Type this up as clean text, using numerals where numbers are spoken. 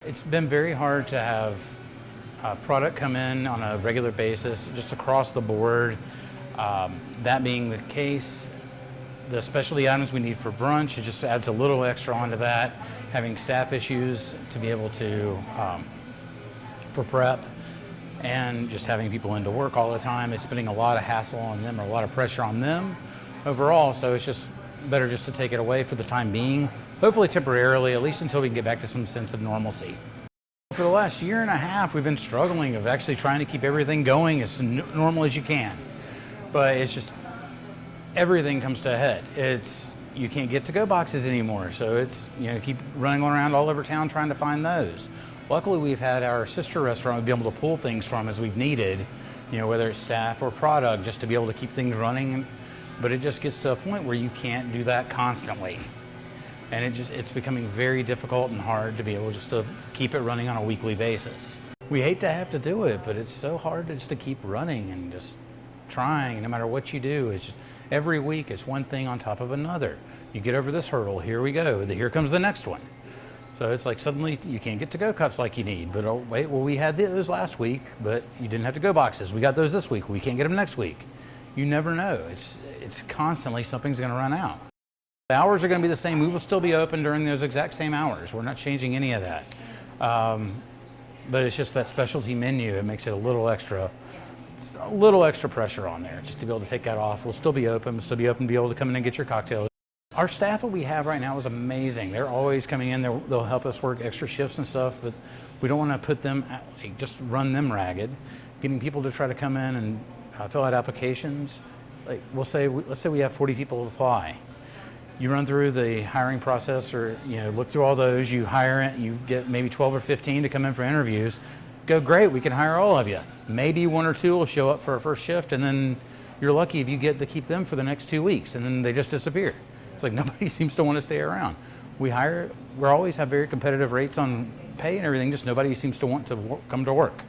It's been very hard to have product come in on a regular basis, just across the board. That being the case, the specialty items we need for brunch, it just adds a little extra onto that. Having staff issues to be able to, for prep, and just having people into work all the time, it's putting a lot of hassle on them, or a lot of pressure on them overall. So it's just better just to take it away for the time being, hopefully temporarily, at least until we can get back to some sense of normalcy. For the last year and a half, we've been struggling of actually trying to keep everything going as normal as you can. But it's just, everything comes to a head. You can't get to-go boxes anymore, so it's, keep running around all over town trying to find those. Luckily, we've had our sister restaurant be able to pull things from as we've needed, whether it's staff or product, just to be able to keep things running. But it just gets to a point where you can't do that constantly. And it's becoming very difficult and hard to be able just to keep it running on a weekly basis. We hate to have to do it, but it's so hard just to keep running and just trying. No matter what you do, it's just, every week it's one thing on top of another. You get over this hurdle, here we go, here comes the next one. So it's like suddenly you can't get to-go cups like you need, but oh wait, well we had those last week, but you didn't have to-go boxes. We got those this week, we can't get them next week. You never know, it's constantly something's gonna run out. The hours are gonna be the same, we will still be open during those exact same hours. We're not changing any of that. But it's just that specialty menu, it makes it a little extra pressure on there, just to be able to take that off. We'll still be open, to be able to come in and get your cocktails. Our staff that we have right now is amazing. They're always coming in, they'll help us work extra shifts and stuff, but we don't want to put them, just run them ragged. Getting people to try to come in and fill out applications. Like let's say we have 40 people apply. You run through the hiring process, or look through all those, you hire it, you get maybe 12 or 15 to come in for interviews. Go, great, we can hire all of you. Maybe one or two will show up for a first shift, and then you're lucky if you get to keep them for the next 2 weeks, and then they just disappear. It's like nobody seems to want to stay around. We always have very competitive rates on pay and everything, just nobody seems to want to come to work.